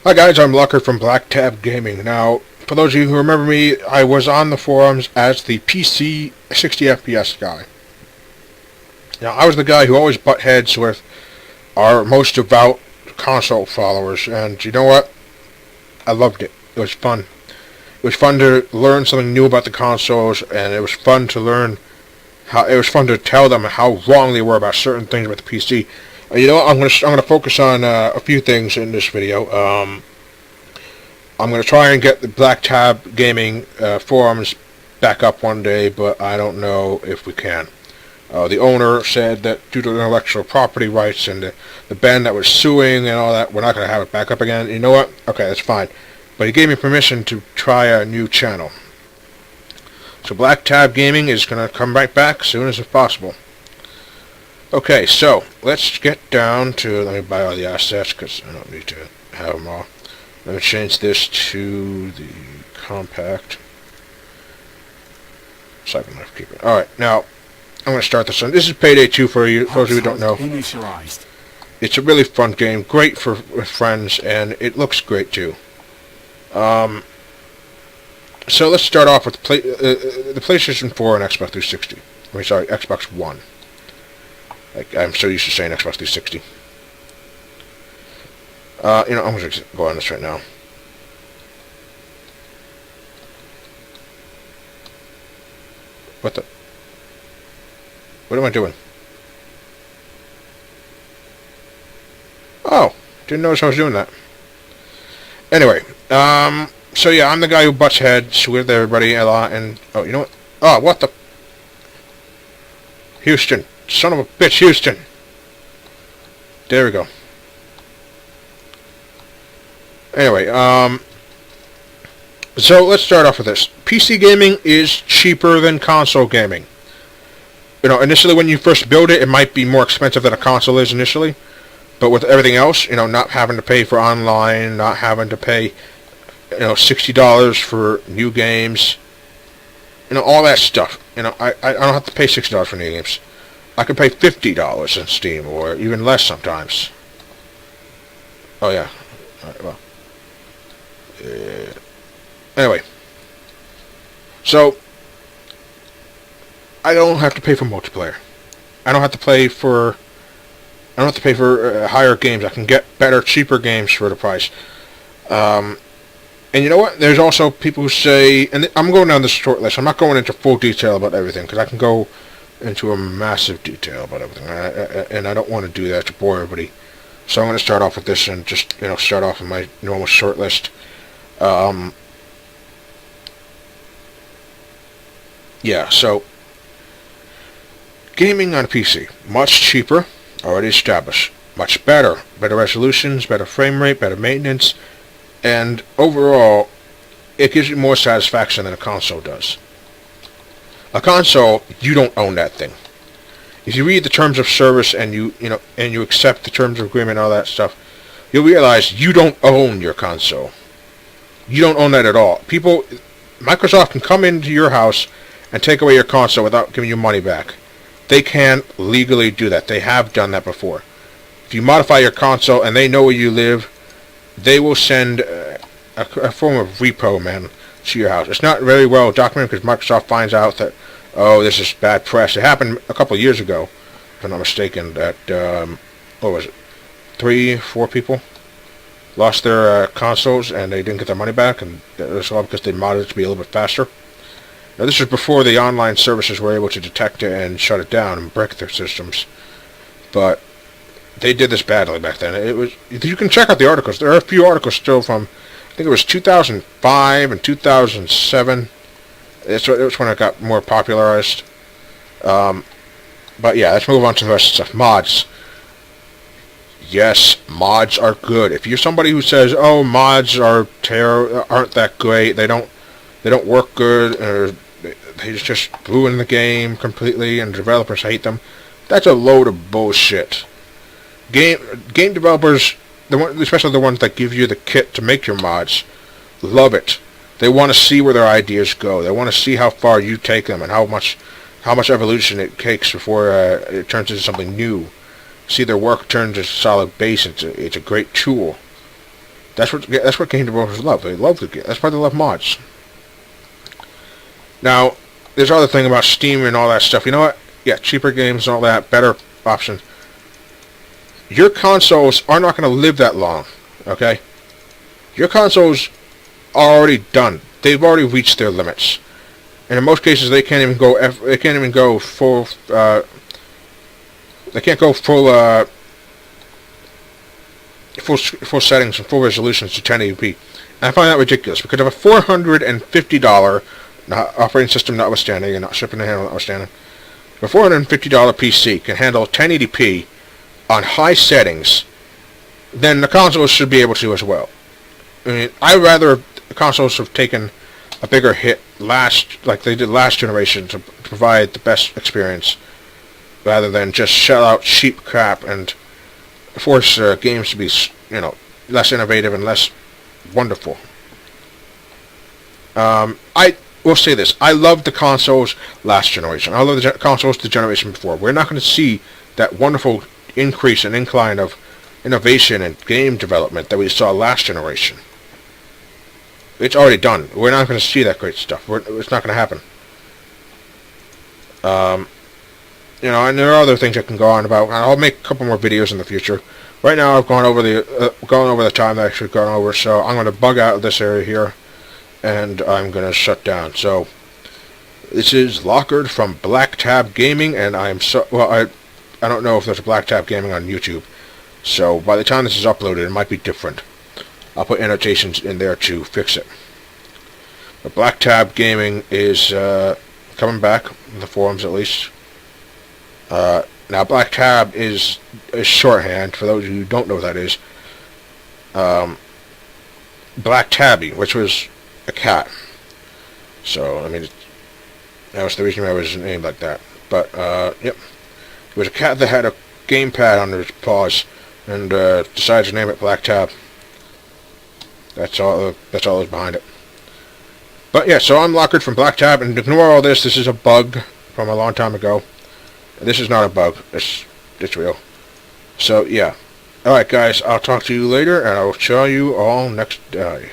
Hi guys, I'm Lucker from Blacktab Gaming. Now, for those of you who remember me, I was on the forums as the PC 60 FPS guy. Now, I was the guy who always butt heads with our most devout console followers, and you know what? I loved it. It was fun. It was fun to learn something new about the consoles, and it was fun to learn it was fun to tell them how wrong they were about certain things with the PC. You know what? I'm gonna focus on a few things in this video. I'm gonna try and get the Blacktab Gaming forums back up one day, but I don't know if we can. The owner said that due to intellectual property rights and the band that was suing and all that, we're not gonna have it back up again. You know what? Okay, that's fine. But he gave me permission to try a new channel. So Blacktab Gaming is gonna come right back as soon as it's possible. Okay, so let's get down to, let me buy all the assets because I don't need to have them all. Let me change this to the compact so I can keep it. Alright, now I'm going to start this one. This is Payday 2 for you, those of you who don't know. It's a really fun game, great with friends, and it looks great too. So let's start off with the PlayStation 4 and Xbox 360. I mean, sorry, Xbox One. I'm so used to saying Xbox 360. You know, I'm going to go on this right now. What am I doing? Oh, didn't notice I was doing that. Anyway, so yeah, I'm the guy who butts heads with everybody a lot, and, oh, you know what? Oh, what the? Houston. Son of a bitch, Houston. There we go. Anyway, so let's start off with this. PC gaming is cheaper than console gaming. You know, initially when you first build it, it might be more expensive than a console is initially. But with everything else, you know, not having to pay for online, not having to pay, you know, $60 for new games, you know, all that stuff. You know, I don't have to pay $60 for new games. I can pay $50 in Steam, or even less sometimes. Oh yeah. Alright, well. Anyway. So, I don't have to pay for multiplayer. I don't have to pay for higher games. I can get better, cheaper games for the price. And you know what? There's also people who say, and I'm going down this short list. I'm not going into full detail about everything, because I can go into a massive detail about everything, and I don't want to do that to bore everybody. So I'm going to start off with this and just, you know, start off with my normal short list. Yeah, so gaming on a PC, much cheaper, already established, much better resolutions, better frame rate, better maintenance, and overall, it gives you more satisfaction than a console does. A console, you don't own that thing. If you read the terms of service and you accept the terms of agreement and all that stuff, you'll realize you don't own your console. You don't own that at all. Microsoft can come into your house and take away your console without giving you money back. They can't legally do that. They have done that before. If you modify your console and they know where you live, they will send a form of repo, man, to your house. It's not very well documented because Microsoft finds out that, oh, this is bad press. It happened a couple of years ago, if I'm not mistaken, that, what was it, 3-4 people lost their consoles and they didn't get their money back, and it was all because they modded it to be a little bit faster. Now, this was before the online services were able to detect it and shut it down and break their systems. But they did this badly back then. You can check out the articles. There are a few articles still from, I think it was 2005 and 2007. It was when it got more popularized. But yeah, let's move on to the rest of the stuff. Mods. Yes, mods are good. If you're somebody who says, "Oh, mods aren't that great. They don't work good, or they just ruin the game completely, and developers hate them," that's a load of bullshit. Game developers, especially the ones that give you the kit to make your mods, love it. They want to see where their ideas go. They want to see how far you take them and how much evolution it takes before it turns into something new. See their work turn to solid base. It's a great tool. That's what game developers love. They love the game. That's why they love mods. Now, there's other thing about Steam and all that stuff. You know what? Yeah, cheaper games and all that, better options. Your consoles are not going to live that long. Okay? Your consoles are already done. They've already reached their limits, and in most cases, they can't even go. They can't even go full. They can't go full. Full settings and full resolutions to 1080p. And I find that ridiculous because of a $450 operating system notwithstanding and not shipping and handling notwithstanding, a $450 PC can handle 1080p on high settings, then the consoles should be able to as well. I mean, I'd rather the consoles have taken a bigger hit like they did last generation to provide the best experience, rather than just shell out cheap crap and force games to be, less innovative and less wonderful. I will say this. I love the consoles last generation. I love the consoles the generation before. We're not going to see that wonderful increase and incline of innovation and game development that we saw last generation. It's already done. We're not going to see that great stuff. It's not going to happen. And there are other things I can go on about. I'll make a couple more videos in the future. Right now, I've gone over the time that I should have gone over, so I'm going to bug out of this area here, and I'm going to shut down. So, this is Lockard from Blacktab Gaming, and I don't know if there's a Blacktab Gaming on YouTube, so by the time this is uploaded, it might be different. I'll put annotations in there to fix it. But Blacktab Gaming is coming back, in the forums at least. Now, Blacktab is shorthand, for those of you who don't know what that is. Black Tabby, which was a cat. So, I mean, that was the reason why it was named like that. But, yep. It was a cat that had a gamepad under its paws, and decided to name it Blacktab. That's all that's behind it. But, yeah, so I'm Lockard from Blacktab, and ignore all this. This is a bug from a long time ago. This is not a bug. It's real. So, yeah. Alright, guys. I'll talk to you later, and I'll show you all next day.